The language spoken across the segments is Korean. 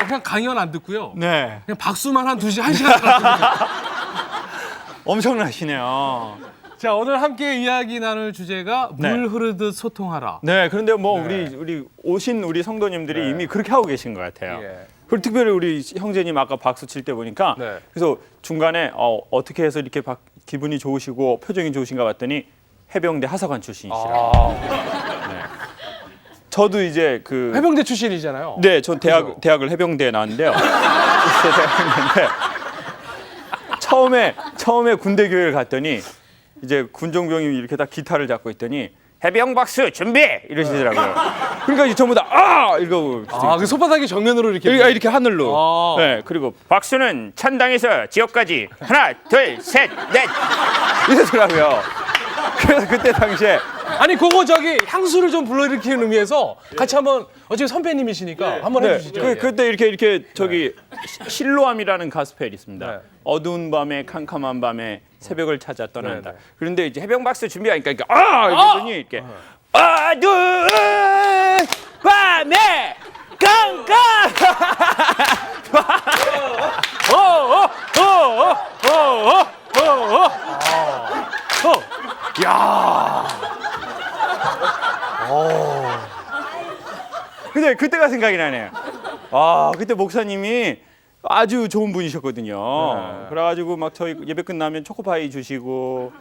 그냥 강연 안 듣고요. 네. 그냥 박수만 한 1시간 들었습니다. 엄청나시네요. 자, 오늘 함께 이야기 나눌 주제가 네. 물 흐르듯 소통하라. 네, 그런데 뭐 네. 우리 오신 우리 성도님들이 네. 이미 그렇게 하고 계신 것 같아요. 예. 그리고 특별히 우리 형제님 아까 박수 칠 때 보니까 네. 그래서 중간에 어떻게 해서 이렇게 기분이 좋으시고 표정이 좋으신가 봤더니 해병대 하사관 출신이시라. 네. 저도 이제 그 해병대 출신이잖아요. 네, 전 그죠? 대학을 해병대에 나왔는데요. 대학인데 처음에 군대 교회를 갔더니 이제 군종병이 이렇게 다 기타를 잡고 있더니 해병 박수 준비 이러시더라고요. 그러니까 이제 전부 다 이러고 그 손바닥이 정면으로 이렇게. 이렇게 하늘로. 네, 그리고 박수는 천당에서 지옥까지 하나, 둘, 셋, 넷 이러더라고요. 그래서 그때 당시에 아니 그거 향수를 좀 불러일으키는 의미에서 같이 한번 어차피 선배님이시니까 한번 해주시죠. 그때 이렇게 실로암이라는 가스펠이 있습니다. 네. 어두운 밤에 캄캄한 밤에 새벽을 찾아 떠난다. 네, 네. 그런데 이제 해병 박수 준비하니까 이러더니 이렇게 어두운 밤에 캄캄 야. 근데 그때가 생각이 나네요. 그때 목사님이 아주 좋은 분이셨거든요. 네. 그래가지고 막 저희 예배 끝나면 초코파이 주시고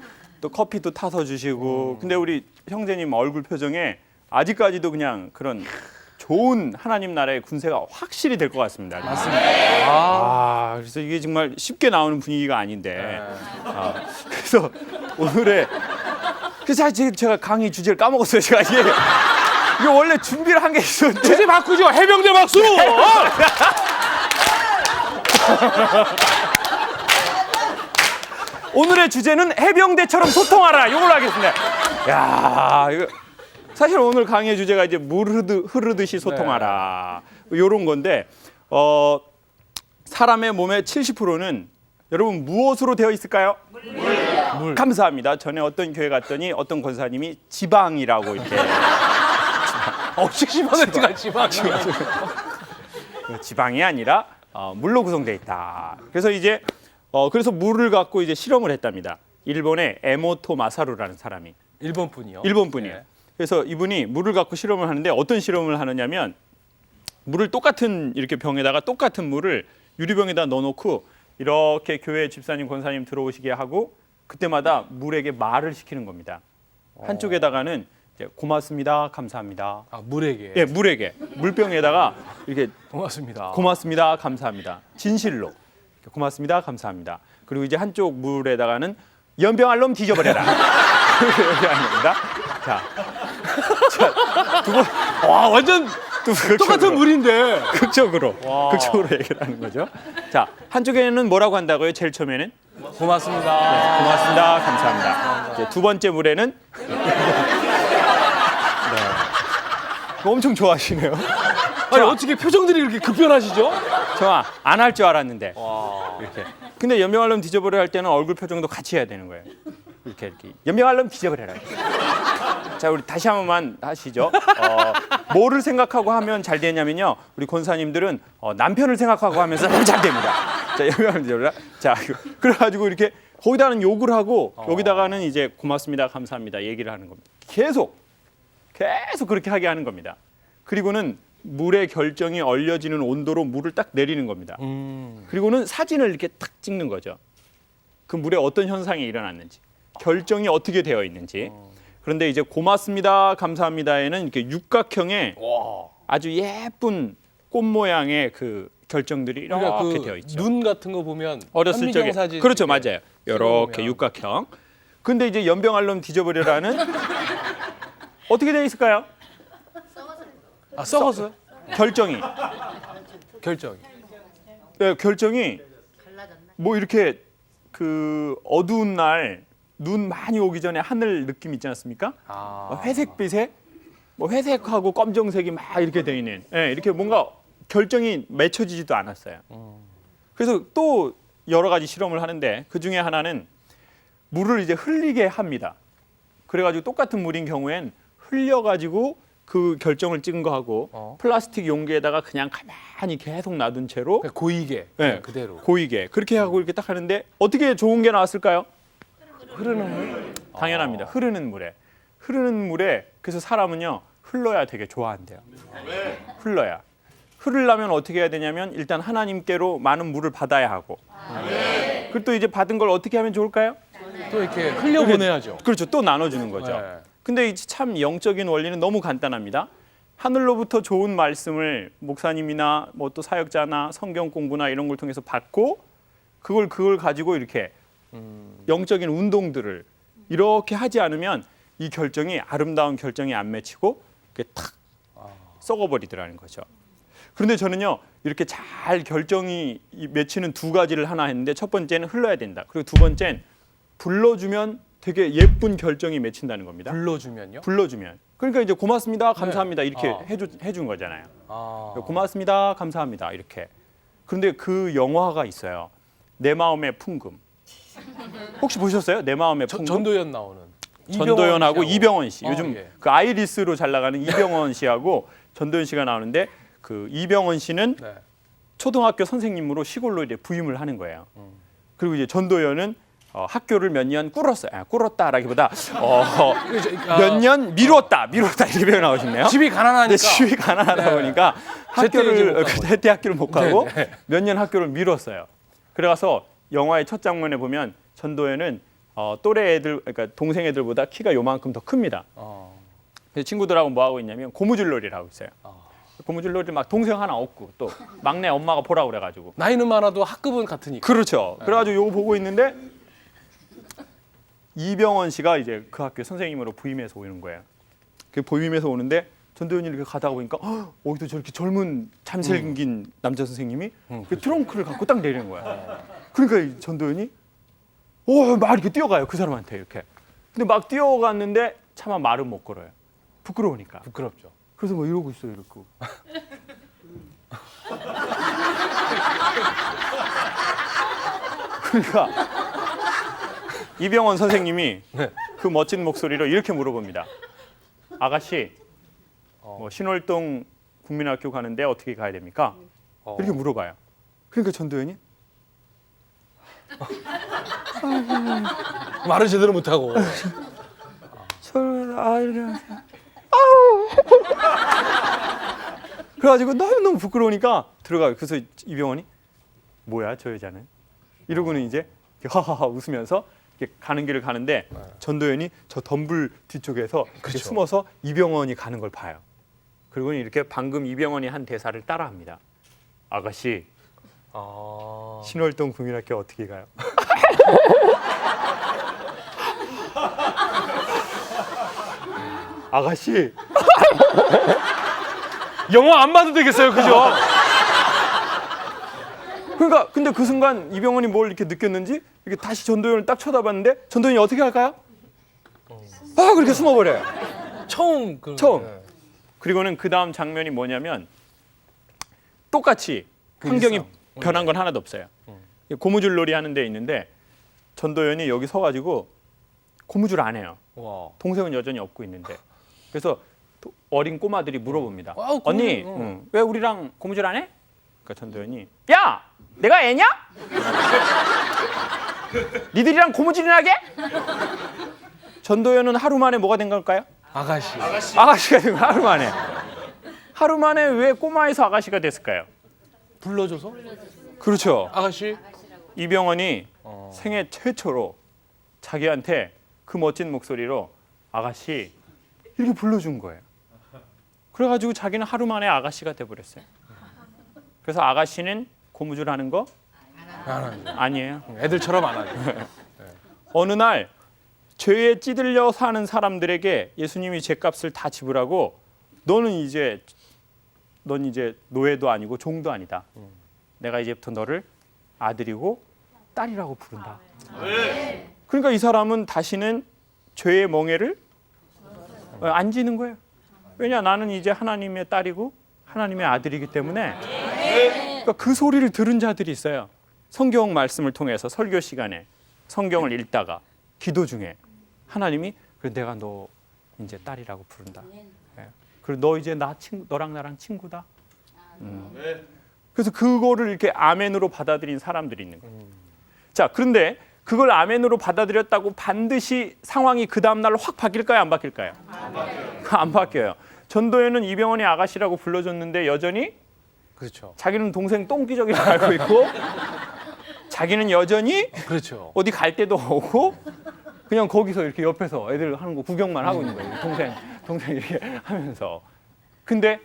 또 커피도 타서 주시고. 근데 우리 형제님 얼굴 표정에 아직까지도 그냥 그런 좋은 하나님 나라의 군세가 확실히 될 것 같습니다. 맞습니다. 그래서 이게 정말 쉽게 나오는 분위기가 아닌데. 네. 그래서 오늘의 그래서 제가 강의 주제를 까먹었어요. 제가 이게 원래 준비를 한 게 있었는데. 주제 바꾸죠. 해병대 박수. 오늘의 주제는 해병대처럼 소통하라. 이걸로 하겠습니다. 야, 이거 사실 오늘 강의 주제가 이제 물 흐르듯이 소통하라. 이런 건데 사람의 몸의 70%는 여러분 무엇으로 되어 있을까요? 물. 감사합니다. 전에 어떤 교회 갔더니 어떤 권사님이 지방이라고 이렇게 70%가 지방이요. 지방이 아니라 물로 구성되어 있다. 그래서 이제 그래서 물을 갖고 이제 실험을 했답니다. 일본의 에모토 마사루라는 사람이. 일본 분이요. 일본 분이에요. 네. 그래서 이분이 물을 갖고 실험을 하는데 어떤 실험을 하느냐면 물을 똑같은 이렇게 병에다가 똑같은 물을 유리병에다 넣어놓고 이렇게 교회 집사님 권사님 들어오시게 하고 그때마다 물에게 말을 시키는 겁니다. 한쪽에다가는 이제 고맙습니다, 감사합니다. 물에게. 예, 물에게 물병에다가 이렇게 고맙습니다. 고맙습니다, 감사합니다. 진실로 고맙습니다, 감사합니다. 그리고 이제 한쪽 물에다가는 연병할 놈 뒤져버려라. 이렇게 하는 겁니다. 자, 와, 완전 똑같은 물인데. 극적으로 얘기를 하는 거죠. 자, 한쪽에는 뭐라고 한다고요? 제일 처음에는 고맙습니다. 고맙습니다, 감사합니다. 이제 두 번째 물에는 엄청 좋아하시네요. 아니 어떻게 표정들이 이렇게 급변하시죠? 저 안 할 줄 알았는데 와. 이렇게. 근데 연병알름 뒤져버려 할 때는 얼굴 표정도 같이 해야 되는 거예요. 이렇게 연병알름 뒤져버려라. 자, 우리 다시 한 번만 하시죠. 뭐를 생각하고 하면 잘 되냐면요. 우리 권사님들은 남편을 생각하고 하면서 잘 됩니다. 자, 연병알름 뒤져버려라. 자, 그래가지고 이렇게 거기다가는 욕을 하고 여기다가는 이제 고맙습니다, 감사합니다 얘기를 하는 겁니다. 계속 그렇게 하게 하는 겁니다. 그리고는 물의 결정이 얼려지는 온도로 물을 딱 내리는 겁니다. 그리고는 사진을 이렇게 딱 찍는 거죠. 그 물에 어떤 현상이 일어났는지, 결정이 어떻게 되어 있는지. 그런데 이제 고맙습니다, 감사합니다에는 이렇게 육각형의 아주 예쁜 꽃 모양의 그 결정들이 이렇게 되어 있죠. 눈 같은 거 보면 어렸을 적에 사진 그렇죠, 이렇게 맞아요. 이렇게 찍어보면. 육각형. 근데 이제 연병알름 뒤져버려라는 어떻게 되어 있을까요? 썩었어요? 결정이. 네, 결정이 뭐 이렇게 그 어두운 날 눈 많이 오기 전에 하늘 느낌 있지 않습니까? 회색빛에 뭐 회색하고 검정색이 막 이렇게 돼 있는. 네, 이렇게 뭔가 결정이 맺혀지지도 않았어요. 그래서 또 여러 가지 실험을 하는데 그 중에 하나는 물을 이제 흘리게 합니다. 그래가지고 똑같은 물인 경우엔 흘려가지고 그 결정을 찍은 거하고 플라스틱 용기에다가 그냥 가만히 계속 놔둔 채로 고이게 네, 그대로 고이게 그렇게 하고 이렇게 딱 하는데 어떻게 좋은 게 나왔을까요? 흐르는 물. 당연합니다. 흐르는 물에 그래서 사람은요 흘러야 되게 좋아한대요. 흘러야. 흐르려면 어떻게 해야 되냐면 일단 하나님께로 많은 물을 받아야 하고 그리고 또 이제 받은 걸 어떻게 하면 좋을까요? 또 이렇게 흘려 보내야죠. 그렇죠. 또 나눠주는 거죠. 네. 근데 이제 참 영적인 원리는 너무 간단합니다. 하늘로부터 좋은 말씀을 목사님이나 뭐 또 사역자나 성경 공부나 이런 걸 통해서 받고 그걸 가지고 이렇게 영적인 운동들을 이렇게 하지 않으면 이 결정이 아름다운 결정이 안 맺히고 이렇게 탁 썩어버리더라는 거죠. 그런데 저는요 이렇게 잘 결정이 맺히는 두 가지를 하나 했는데 첫 번째는 흘러야 된다. 그리고 두 번째는 불러주면 되게 예쁜 결정이 맺힌다는 겁니다. 불러주면요? 불러주면. 그러니까 이제 고맙습니다, 감사합니다 이렇게 해준 거잖아요. 고맙습니다, 감사합니다 이렇게. 그런데 그 영화가 있어요. 내 마음의 풍금. 혹시 보셨어요? 내 마음의 풍금. 전도연 나오는. 전도연하고 이병헌 씨. 요즘 예. 그 아이리스로 잘 나가는 이병헌 씨하고 전도연 씨가 나오는데 그 이병헌 씨는 네. 초등학교 선생님으로 시골로 이제 부임을 하는 거예요. 그리고 이제 전도연은 학교를 몇 년 꿇었어요. 꿇었다라기보다 몇 년 미뤘다 이렇게 표현하고 싶네요. 집이 가난하니까. 집이 가난하다 네. 보니까 제때 학교를 못 가고 네. 몇 년 학교를 미뤘어요. 그래서 영화의 첫 장면에 보면 전도연은 또래 애들, 그러니까 동생 애들보다 키가 요만큼 더 큽니다. 그래서 친구들하고 뭐 하고 있냐면 고무줄놀이를 하고 있어요. 고무줄놀이를 막 동생 하나 없고 또 막내 엄마가 보라고 그래가지고. 나이는 많아도 학급은 같으니까. 그렇죠. 그래가지고 요거 보고 있는데 이병헌 씨가 이제 그 학교 선생님으로 부임해서 오는 거예요. 그 부임해서 오는데 전도연이 이렇게 가다가 보니까 어디도 저렇게 젊은 잘생긴 남자 선생님이 그 트렁크를 갖고 딱 내리는 거야. 그러니까 이 전도연이 막 이렇게 뛰어가요 그 사람한테 이렇게. 근데 막 뛰어갔는데 차마 말은 못 걸어요. 부끄러우니까. 부끄럽죠. 그래서 뭐 이러고 있어요 이러고. 그러니까 이병헌 선생님이 네. 그 멋진 목소리로 이렇게 물어봅니다. 아가씨, 뭐 신월동 국민학교 가는데 어떻게 가야 됩니까? 이렇게 물어봐요. 그러니까 전도연이 말을 제대로 못하고. 그래가지고 너무 부끄러우니까 들어가요. 그래서 이병헌이 뭐야 저 여자는? 이러고는 이제 하하하 웃으면서 이렇게 가는 길을 가는데 전도연이 저 덤불 뒤쪽에서 이렇게 숨어서 이병헌이 가는 걸 봐요. 그리고 이렇게 방금 이병헌이 한 대사를 따라합니다. 아가씨, 신월동 국민학교 어떻게 가요? 아가씨, 영화 안 봐도 되겠어요, 그죠? 그러니까 근데 그 순간 이병헌이 뭘 이렇게 느꼈는지 이렇게 다시 전도연을 딱 쳐다봤는데 전도연이 어떻게 할까요? 그렇게 숨어버려요. 처음. 처음. 그리고는 그 다음 장면이 뭐냐면 똑같이 환경이 변한 건 하나도 없어요. 고무줄놀이 하는 데 있는데 전도연이 여기 서가지고 고무줄 안 해요. 와. 동생은 여전히 업고 있는데 그래서 어린 꼬마들이 물어봅니다. 고무줄, 언니, 왜 우리랑 고무줄 안 해? 그러니까 전도연이 야, 내가 애냐? 니들이랑 고무줄이나 하게? 전도연은 하루 만에 뭐가 된 걸까요? 아가씨가 된 거 하루 만에. 하루 만에 왜 꼬마에서 아가씨가 됐을까요? 불러줘서? 그렇죠. 아가씨? 이병헌이 생애 최초로 자기한테 그 멋진 목소리로 아가씨 이렇게 불러준 거예요. 그래가지고 자기는 하루 만에 아가씨가 돼버렸어요. 그래서 아가씨는 고무줄 하는 거 안 하죠. 아니에요. 애들처럼 안 하죠. 어느 날 죄에 찌들려 사는 사람들에게 예수님이 죄값을 다 지불하고 넌 이제 노예도 아니고 종도 아니다. 내가 이제부터 너를 아들이고 딸이라고 부른다. 그러니까 이 사람은 다시는 죄의 멍에를 안 지는 거예요. 왜냐 나는 이제 하나님의 딸이고 하나님의 아들이기 때문에. 그러니까 그 소리를 들은 자들이 있어요. 성경 말씀을 통해서 설교 시간에 성경을 읽다가 기도 중에 하나님이 그래 내가 너 이제 딸이라고 부른다. 그리고 너 이제 너랑 나랑 친구다. 그래서 그거를 이렇게 아멘으로 받아들인 사람들이 있는 거예요. 자, 그런데 그걸 아멘으로 받아들였다고 반드시 상황이 그 다음 날로 확 바뀔까요? 안 바뀔까요? 안 바뀌어요. 전도에는 이병헌이 아가씨라고 불러줬는데 여전히 그렇죠. 자기는 동생 똥기저귀를 알고 있고 자기는 여전히 그렇죠. 어디 갈 데도 없고 그냥 거기서 이렇게 옆에서 애들 하는 거 구경만 하고 있는 거예요. 동생 이렇게 하면서. 근데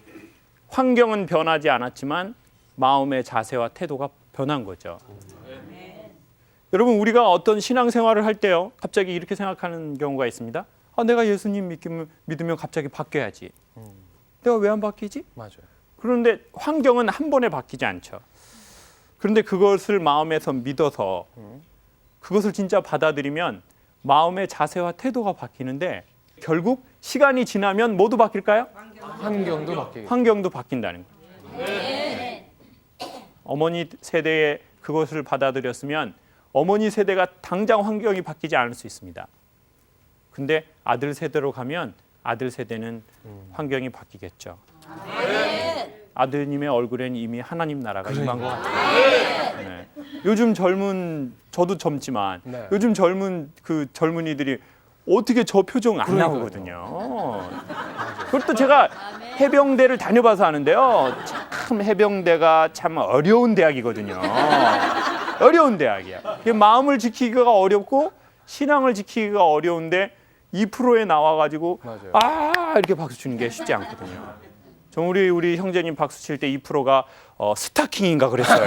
환경은 변하지 않았지만 마음의 자세와 태도가 변한 거죠. 여러분, 우리가 어떤 신앙생활을 할 때요, 갑자기 이렇게 생각하는 경우가 있습니다. 아, 내가 예수님 믿으면 갑자기 바뀌어야지. 내가 왜 안 바뀌지? 맞아요. 그런데 환경은 한 번에 바뀌지 않죠. 그런데 그것을 마음에서 믿어서 그것을 진짜 받아들이면 마음의 자세와 태도가 바뀌는데 결국 시간이 지나면 뭐도 바뀔까요? 환경도 바뀌고. 환경도 바뀐다는 거예요. 어머니 세대에 그것을 받아들였으면 어머니 세대가 당장 환경이 바뀌지 않을 수 있습니다. 근데 아들 세대로 가면 아들 세대는 환경이 바뀌겠죠. 아드님의 얼굴엔 이미 하나님 나라가 임한 것 같아요. 네. 요즘 저도 젊지만 네. 요즘 그 젊은이들이 어떻게 저 표정 안 그러니까요. 나오거든요. 그것도 제가 해병대를 다녀봐서 아는데요. 참 해병대가 참 어려운 대학이거든요. 어려운 대학이야. 마음을 지키기가 어렵고 신앙을 지키기가 어려운데 2%에 나와가지고 맞아요. 아 이렇게 박수 치는 게 쉽지 않거든요. 저 우리 형제님 박수 칠 때 2%가 스타킹인가 그랬어요.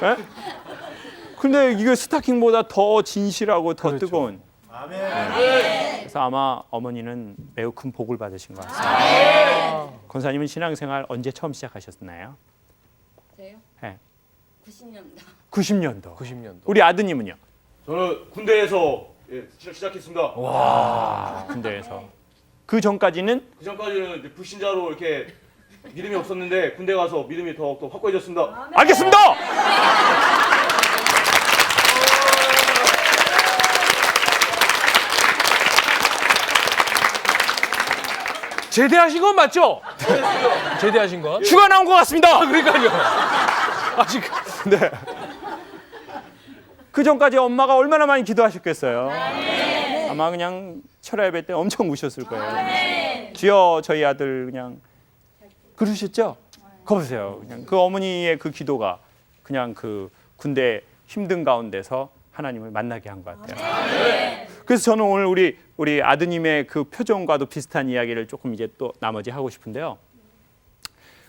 네? 근데 이게 스타킹보다 더 진실하고 더 그렇죠. 뜨거운. 네. 그래서 아마 어머니는 매우 큰 복을 받으신 것 같습니다. 권사님은 신앙생활 언제 처음 시작하셨나요? 저요? 네. 90년도. 90년도. 90년도. 우리 아드님은요? 저는 군대에서 시작했습니다. 군대에서. 그 전까지는 그 전까지는 이제 불신자로 이렇게 믿음이 없었는데 군대 가서 믿음이 더욱더 확고해졌습니다. 알겠습니다. 제대하신 건 맞죠? 제대하신 건? 휴가 나온 것 같습니다. 그러니까요. 아직 네. 그 전까지 엄마가 얼마나 많이 기도하셨겠어요. 아마 그냥 철야 예배 때 엄청 우셨을 거예요. 주여 저희 아들 그냥 그러셨죠? 거 보세요. 그냥 그 어머니의 그 기도가 그냥 그 군대 힘든 가운데서 하나님을 만나게 한 것 같아요. 그래서 저는 오늘 우리 아드님의 그 표정과도 비슷한 이야기를 조금 이제 또 나머지 하고 싶은데요.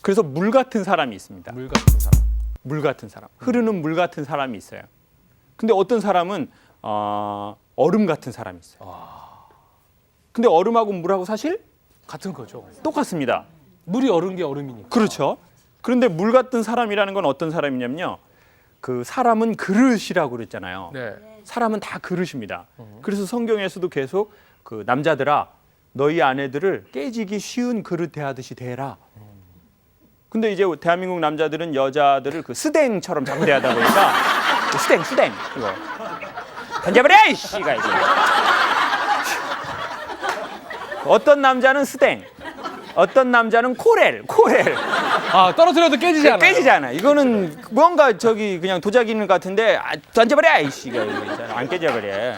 그래서 물 같은 사람이 있습니다. 물 같은 사람. 물 같은 사람, 흐르는 물 같은 사람이 있어요. 근데 어떤 사람은 얼음 같은 사람이 있어요. 근데 얼음하고 물하고 사실 같은 거죠. 똑같습니다. 물이 얼은 게 얼음이니까. 그렇죠. 그런데 물 같은 사람이라는 건 어떤 사람이냐면요. 그 사람은 그릇이라고 그랬잖아요. 네. 사람은 다 그릇입니다. 그래서 성경에서도 계속 그 남자들아 너희 아내들을 깨지기 쉬운 그릇 대하듯이 대해라. 근데 이제 대한민국 남자들은 여자들을 그 스댕처럼 자꾸 대하다 보니까 스댕 이거 던져버려 이씨가 이제 어떤 남자는 스댕 어떤 남자는 코렐 아, 떨어뜨려도 깨지지 않아요. 깨지지 않아. 이거는 뭔가 저기 그냥 도자기는 같은데 던져버려 이씨가 이거 안 깨져버려.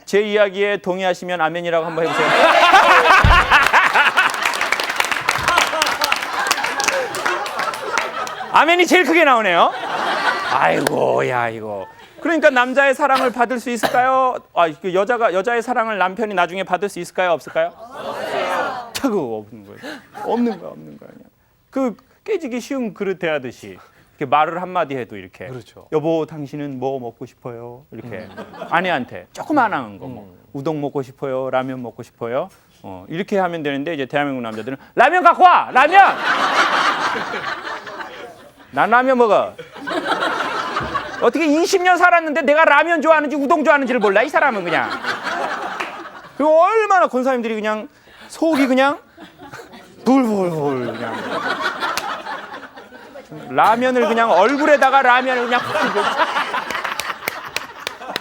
제 이야기에 동의하시면 아멘이라고 한번 해보세요. 아멘이 제일 크게 나오네요. 아이고 야 이거. 그러니까 남자의 사랑을 받을 수 있을까요? 여자의 사랑을 남편이 나중에 받을 수 있을까요? 없을까요? 없어요. 차고 없는 거예요. 없는 거야 그냥. 그 깨지기 쉬운 그릇 대하듯이 이렇게 말을 한마디 해도 이렇게. 그렇죠. 여보 당신은 뭐 먹고 싶어요? 이렇게 아내한테 조그만한 거 뭐 우동 먹고 싶어요? 라면 먹고 싶어요? 이렇게 하면 되는데 이제 대한민국 남자들은 라면 갖고 와! 라면! 난 라면 먹어. 어떻게 20년 살았는데 내가 라면 좋아하는지 우동 좋아하는지를 몰라 이 사람은 그냥. 그리고 얼마나 권사님들이 그냥 속이 그냥 불불불 그냥 라면을 그냥 얼굴에다가 라면을 그냥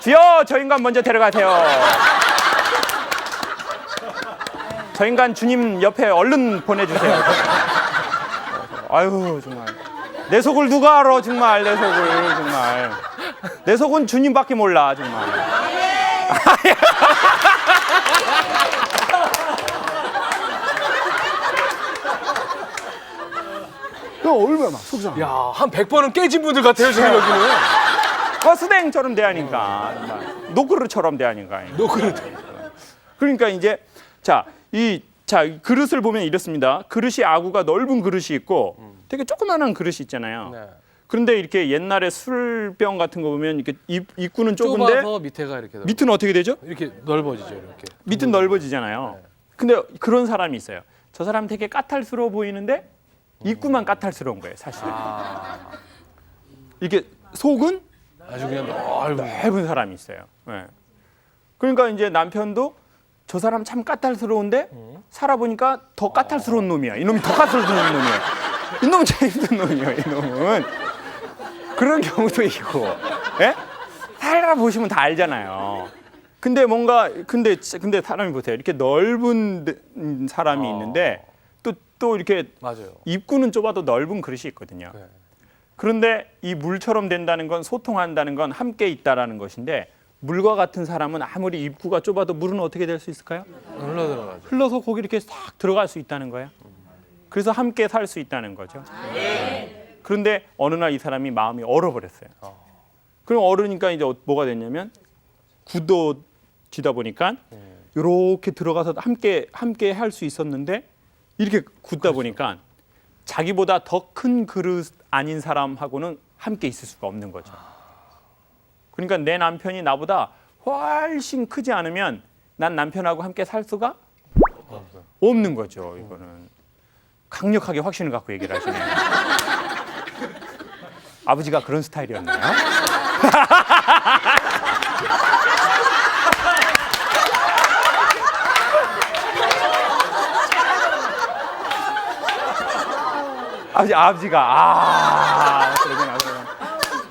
주여 저 인간 먼저 데려가세요. 저 인간 주님 옆에 얼른 보내주세요. 아유 정말 내 속을 누가 알아 정말 내 속을 정말 내 속은 주님밖에 몰라 정말. 너 얼마나 막 속상. 야, 한 100번은 깨진 분들 같아요, 지금 여기는. 버스댕처럼 대하니까 정말 노그릇처럼 대하니까. 노그릇. 그러니까 이제 이 그릇을 보면 이렇습니다. 그릇이 아구가 넓은 그릇이 있고 되게 조그마한 그릇이 있잖아요. 네. 그런데 이렇게 옛날에 술병 같은 거 보면 이렇게 입구는 좁은데 좁아서 밑에가 이렇게 넓어. 밑은 어떻게 되죠? 이렇게 넓어지죠, 이렇게. 밑은 넓어지잖아요. 근데 그런 사람이 있어요. 저 사람 되게 까탈스러워 보이는데 입구만 까탈스러운 거예요, 사실. 이게 속은 아주 그냥 넓은 사람이 있어요. 네. 그러니까 이제 남편도 저 사람 참 까탈스러운데 살아보니까 더 까탈스러운 놈이야. 이놈이 더 까탈스러운 놈이야. 이놈은 제일 힘든 놈이야. 이놈은 그런 경우도 있고, 예? 살아보시면 다 알잖아요. 근데 근데 사람이 보세요. 이렇게 넓은 사람이 있는데 또 이렇게 맞아요. 입구는 좁아도 넓은 그릇이 있거든요. 네. 그런데 이 물처럼 된다는 건 소통한다는 건 함께 있다라는 것인데 물과 같은 사람은 아무리 입구가 좁아도 물은 어떻게 될 수 있을까요? 흘러 들어가죠. 흘러서 거기 이렇게 싹 들어갈 수 있다는 거예요. 그래서 함께 살 수 있다는 거죠. 그런데 어느 날 이 사람이 마음이 얼어버렸어요. 그럼 얼으니까 이제 뭐가 됐냐면 굳어지다 보니까 이렇게 들어가서 함께 할 수 있었는데 이렇게 굳다 보니까 자기보다 더 큰 그릇 아닌 사람하고는 함께 있을 수가 없는 거죠. 그러니까 내 남편이 나보다 훨씬 크지 않으면 난 남편하고 함께 살 수가 없는 거죠. 이거는 강력하게 확신을 갖고 얘기를 하시네요. 아버지가 그런 스타일이었나요? 아버지가 그러구나.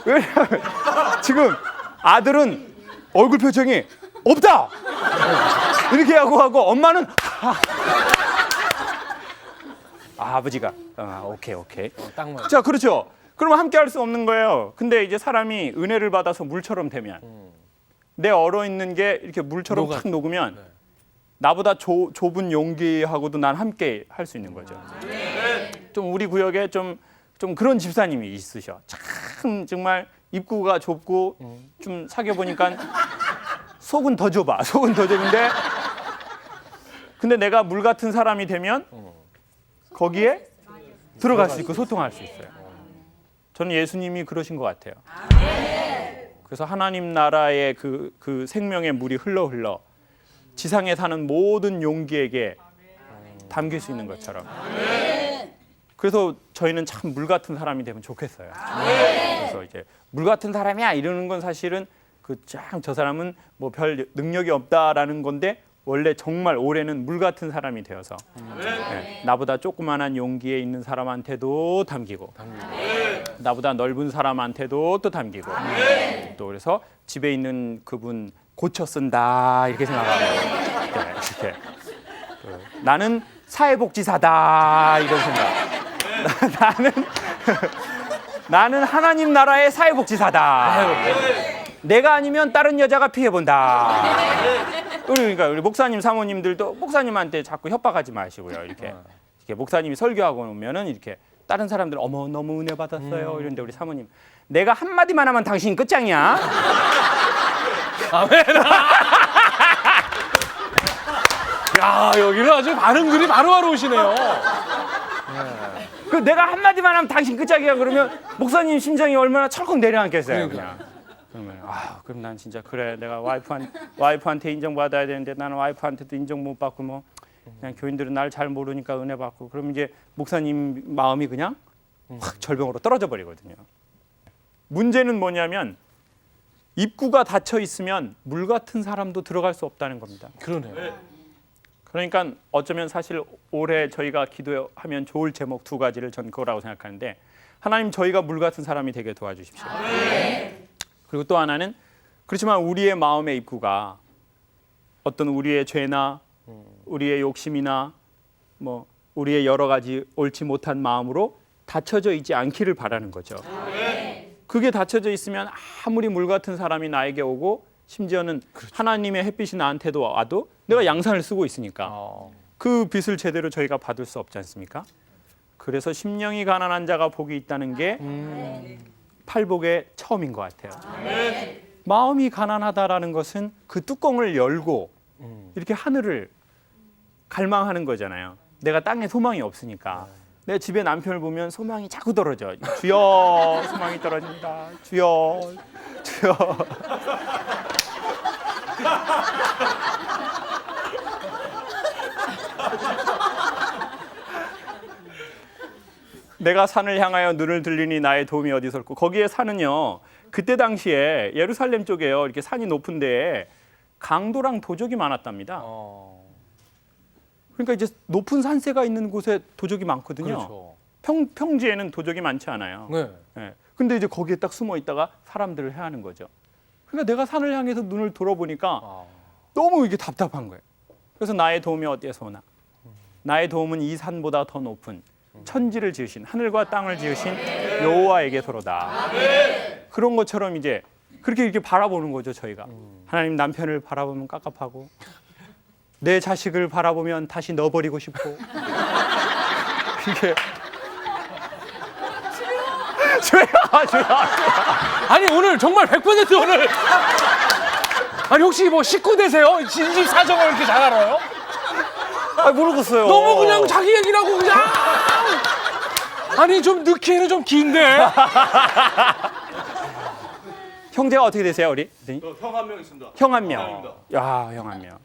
왜냐면 지금 아들은 얼굴 표정이 없다 이렇게 하고 엄마는 아버지가 오케이 딱 맞아. 자 그렇죠. 그러면 함께 할 수 없는 거예요. 근데 이제 사람이 은혜를 받아서 물처럼 되면 내 얼어 있는 게 이렇게 물처럼 탁 녹으면 네. 나보다 좁은 용기하고도 난 함께 할 수 있는 거죠. 좀 우리 구역에 좀 그런 집사님이 있으셔. 참 정말 입구가 좁고 좀 사귀어 보니까 속은 더 좁아. 속은 더 좁은데 근데 내가 물 같은 사람이 되면 거기에 들어갈 수 있고 소통할 수 있어요. 저는 예수님이 그러신 것 같아요. 그래서 하나님 나라의 그 생명의 물이 흘러 지상에 사는 모든 용기에게 담길 수 있는 것처럼. 그래서 저희는 참 물 같은 사람이 되면 좋겠어요. 그래서 이제 물 같은 사람이야 이러는 건 사실은 저 사람은 뭐 별 능력이 없다라는 건데 원래 정말 올해는 물 같은 사람이 되어서 네, 나보다 조그만한 용기에 있는 사람한테도 담기고 나보다 넓은 사람한테도 또 담기고 또 그래서 집에 있는 그분 고쳐 쓴다 이렇게 생각하고 네, 이렇게 나는 사회복지사다 이런 생각. 나는 하나님 나라의 사회복지사다. 내가 아니면 다른 여자가 피해본다. 그러니까 우리 목사님 사모님들도 목사님한테 자꾸 협박하지 마시고요. 이렇게 목사님이 설교하고 오면은 이렇게 다른 사람들 어머 너무 은혜 받았어요. 이런데 우리 사모님 내가 한 마디만 하면 당신 끝장이야. 야, 여기는 아주 반응들이 바로바로 오시네요. 그 내가 한 마디만 하면 당신 끝장이야. 그러면 목사님 심장이 얼마나 철컥 내려앉겠어요. 그냥. 그러면 그럼 난 진짜 그래 내가 와이프한테 인정받아야 되는데 나는 와이프한테도 인정 못 받고 뭐 그냥 교인들은 날 잘 모르니까 은혜 받고 그럼 이제 목사님 마음이 그냥 확 절병으로 떨어져 버리거든요. 문제는 뭐냐면 입구가 닫혀 있으면 물 같은 사람도 들어갈 수 없다는 겁니다. 그러네요. 그러니까 어쩌면 사실 올해 저희가 기도하면 좋을 제목 두 가지를 전 그거라고 생각하는데 하나님 저희가 물 같은 사람이 되게 도와주십시오. 그리고 또 하나는 그렇지만 우리의 마음의 입구가 어떤 우리의 죄나 우리의 욕심이나 뭐 우리의 여러 가지 옳지 못한 마음으로 닫혀져 있지 않기를 바라는 거죠. 그게 닫혀져 있으면 아무리 물 같은 사람이 나에게 오고 심지어는 하나님의 햇빛이 나한테도 와도 내가 양산을 쓰고 있으니까 그 빛을 제대로 저희가 받을 수 없지 않습니까? 그래서 심령이 가난한 자가 복이 있다는 게 팔복의 처음인 것 같아요. 마음이 가난하다라는 것은 그 뚜껑을 열고 이렇게 하늘을 갈망하는 거잖아요. 내가 땅에 소망이 없으니까. 내 집에 남편을 보면 소망이 자꾸 떨어져. 주여, 소망이 떨어진다. 주여, 주여. 내가 산을 향하여 눈을 들리니 나의 도움이 어디서 올까? 거기에 산은요. 그때 당시에 예루살렘 쪽에요. 이렇게 산이 높은 데에 강도랑 도적이 많았답니다. 그러니까 이제 높은 산세가 있는 곳에 도적이 많거든요. 그렇죠. 평지에는 도적이 많지 않아요. 네. 예. 근데 이제 거기에 딱 숨어 있다가 사람들을 해하는 거죠. 그러니까 내가 산을 향해서 눈을 돌아보니까 너무 이게 답답한 거예요. 그래서 나의 도움이 어디에서 오나? 나의 도움은 이 산보다 더 높은 천지를 지으신 하늘과 땅을 지으신 여호와에게서로다. 그런 것처럼 이제 그렇게 이렇게 바라보는 거죠, 저희가. 하나님 남편을 바라보면 깝깝하고 내 자식을 바라보면 다시 넣어버리고 싶고 이게 주여. 아니 오늘 정말 100% 오늘 아니 혹시 뭐 식구 되세요? 진집 사정을 이렇게 잘 알아요? 모르겠어요. 너무 그냥 자기 얘기라고 그냥 아니 좀 넣기에는 좀 긴데. 형제가 어떻게 되세요, 우리? 형 한 명 있습니다. 형 한 명. 형입니다. 야, 형 한 명.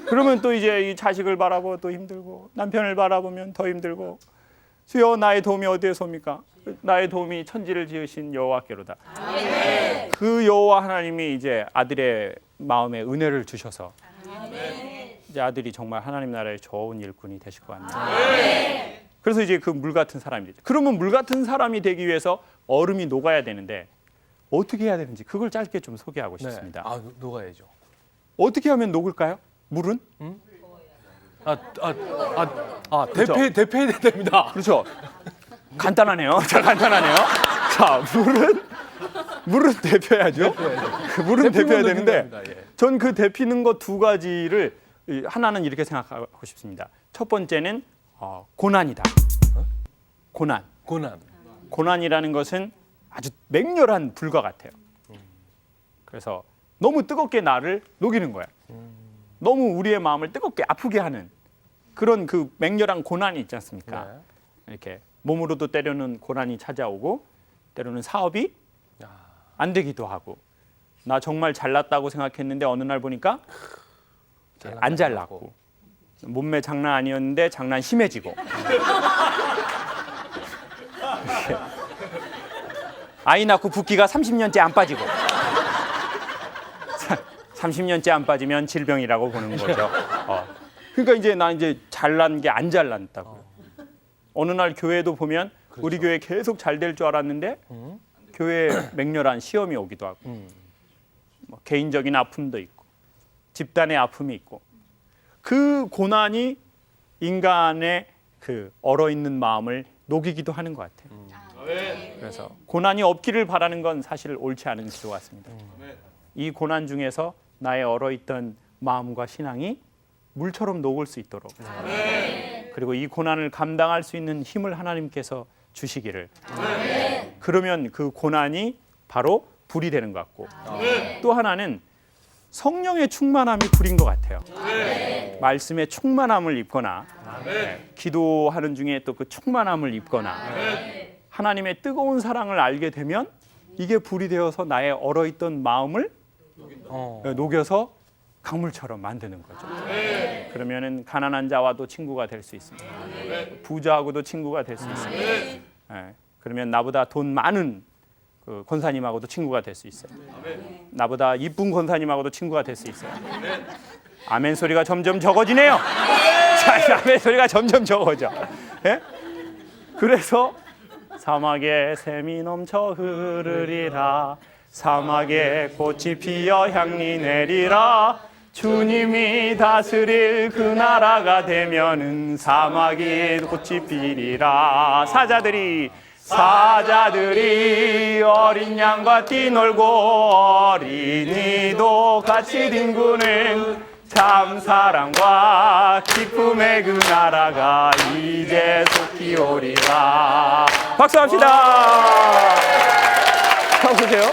그러면 또 이제 이 자식을 바라보고 또 힘들고 남편을 바라보면 더 힘들고 주여 나의 도움이 어디에서 옵니까? 나의 도움이 천지를 지으신 여호와께로다. 그 여호와 하나님이 이제 아들의 마음에 은혜를 주셔서 이제 아들이 정말 하나님 나라의 좋은 일꾼이 되실 것 같네요. 그래서 이제 그 물 같은 사람이 되죠. 그러면 물 같은 사람이 되기 위해서 얼음이 녹아야 되는데 어떻게 해야 되는지 그걸 짧게 좀 소개하고 싶습니다. 아 녹아야죠. 어떻게 하면 녹을까요? 물은? 그렇죠. 대패해야 됩니다. 그렇죠. 간단하네요. 자, 간단하네요. 자, 물은 데펴야죠. 물은 데펴야 되는데 전 그 데피는 것 두 가지를 하나는 이렇게 생각하고 싶습니다. 첫 번째는 고난이다. 고난. 고난이라는 것은 아주 맹렬한 불과 같아요. 그래서 너무 뜨겁게 나를 녹이는 거야. 너무 우리의 마음을 뜨겁게 아프게 하는 그런 그 맹렬한 고난이 있지 않습니까? 네. 이렇게 몸으로도 때로는 고난이 찾아오고 때로는 사업이 안 되기도 하고 나 정말 잘났다고 생각했는데 어느 날 보니까 안 잘났고 몸매 장난 아니었는데 장난 심해지고 아이 낳고 붓기가 30년째 안 빠지고 30년째 안 빠지면 질병이라고 보는 거죠. 그러니까 이제 나 이제 잘난 게 안 잘났다고. 어느 날 교회도 보면 우리 교회 계속 잘 될 줄 알았는데 교회에 맹렬한 시험이 오기도 하고 뭐 개인적인 아픔도 있고 집단의 아픔이 있고 그 고난이 인간의 그 얼어있는 마음을 녹이기도 하는 것 같아요. 그래서 고난이 없기를 바라는 건 사실 옳지 않은 기도 같습니다. 이 고난 중에서 나의 얼어있던 마음과 신앙이 물처럼 녹을 수 있도록 그리고 이 고난을 감당할 수 있는 힘을 하나님께서 주시기를 그러면 그 고난이 바로 불이 되는 것 같고 또 하나는 성령의 충만함이 불인 것 같아요. 말씀의 충만함을 입거나 기도하는 중에 또 그 충만함을 입거나 하나님의 뜨거운 사랑을 알게 되면 이게 불이 되어서 나의 얼어있던 마음을 녹여서 강물처럼 만드는 거죠. 그러면은 가난한 자와도 친구가 될 수 있습니다. 부자하고도 친구가 될 수 있습니다. 그러면 나보다 돈 많은 그 권사님하고도 친구가 될 수 있어요. 나보다 이쁜 권사님하고도 친구가 될 수 있어요. 아멘 소리가 점점 적어지네요. 자, 아멘 소리가 점점 적어져. 예? 그래서 사막에 샘이 넘쳐 흐르리라. 사막에 꽃이 피어 향이 내리라. 주님이 다스릴 그 나라가 되면은 사막이 꽃이 피리라. 사자들이 어린 양과 뛰놀고 어린이도 같이 뒹구는 참 사랑과 기쁨의 그 나라가 이제 속히 오리라. 박수합시다. 보세요.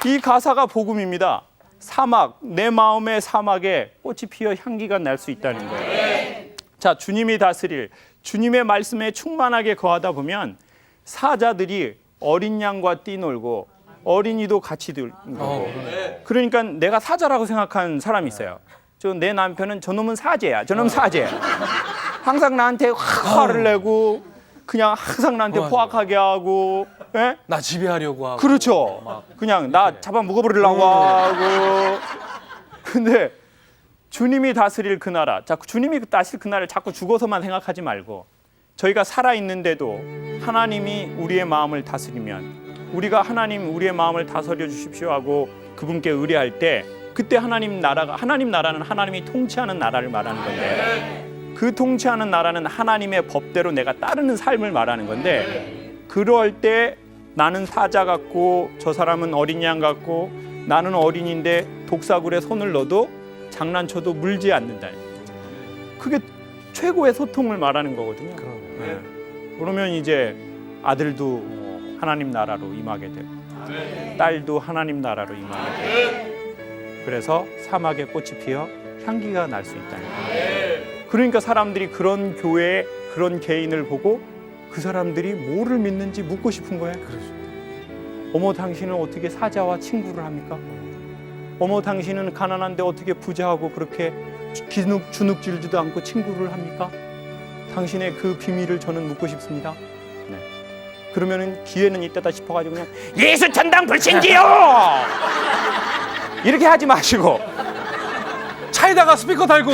이 가사가 복음입니다. 사막, 내 마음의 사막에 꽃이 피어 향기가 날 수 있다는 거예요. 자, 주님이 다스릴 주님의 말씀에 충만하게 거하다 보면 사자들이 어린 양과 뛰놀고 어린이도 같이 놀고. 그러니까 내가 사자라고 생각한 사람이 있어요. 내 남편은 저놈은 사제야. 저놈 사제야. 항상 나한테 화를 내고 그냥 항상 나한테 포악하게 하고, 예? 나 지배하려고 하고. 그렇죠. 그냥 나 잡아 먹어버리려고 하고. 근데 주님이 다스릴 그 나라, 자꾸 주님이 다스릴 그 나라를 자꾸 죽어서만 생각하지 말고 저희가 살아 있는데도 하나님이 우리의 마음을 다스리면 우리가 하나님 우리의 마음을 다스려 주십시오 하고 그분께 의뢰할 때 그때 하나님 나라는 하나님이 통치하는 나라를 말하는 건데 그 통치하는 나라는 하나님의 법대로 내가 따르는 삶을 말하는 건데 그럴 때 나는 사자 같고 저 사람은 어린 양 같고 나는 어린인데 독사굴에 손을 넣어도 장난쳐도 물지 않는다. 그게 최고의 소통을 말하는 거거든요. 네. 그러면 이제 아들도 하나님 나라로 임하게 되고 딸도 하나님 나라로 임하게 되고 그래서 사막에 꽃이 피어 향기가 날 수 있다는 거예요. 그러니까 사람들이 그런 교회 그런 개인을 보고 그 사람들이 뭐를 믿는지 묻고 싶은 거예요. 어머 당신은 어떻게 사자와 친구를 합니까? 어머 당신은 가난한데 어떻게 부자하고 그렇게 주눅질지도 않고 친구를 합니까? 당신의 그 비밀을 저는 묻고 싶습니다. 네. 그러면은 기회는 이때다 싶어가지고 그냥 예수 천당 불신지요 이렇게 하지 마시고 차에다가 스피커 달고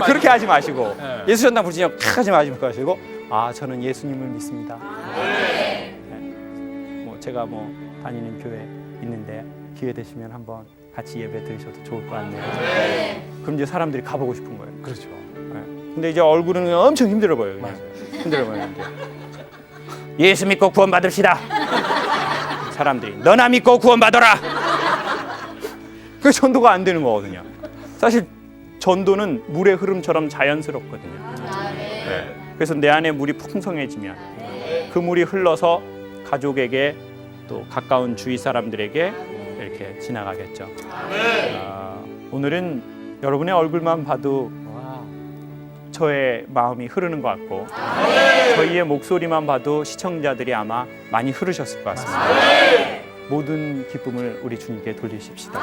그렇게 하지 마시고 네. 예수 천당 불신지요 하지 마시고 아 저는 예수님을 믿습니다. 네. 뭐 제가 뭐 다니는 교회 있는데 기회 되시면 한번 같이 예배 드리셔도 좋을 것 같네요. 그럼 이제 사람들이 가보고 싶은 거예요. 그렇죠. 네. 근데 이제 얼굴은 엄청 힘들어 보여요. 힘들어 보이는데 예수 믿고 구원 받읍시다. 사람들이 너나 믿고 구원 받아라. 그 전도가 안 되는 거거든요. 사실 전도는 물의 흐름처럼 자연스럽거든요. 네. 그래서 내 안에 물이 풍성해지면 그 물이 흘러서 가족에게 또 가까운 주위 사람들에게 이렇게 지나가겠죠. 오늘은 여러분의 얼굴만 봐도 저의 마음이 흐르는 것 같고 저희의 목소리만 봐도 시청자들이 아마 많이 흐르셨을 것 같습니다. 모든 기쁨을 우리 주님께 돌리십시다.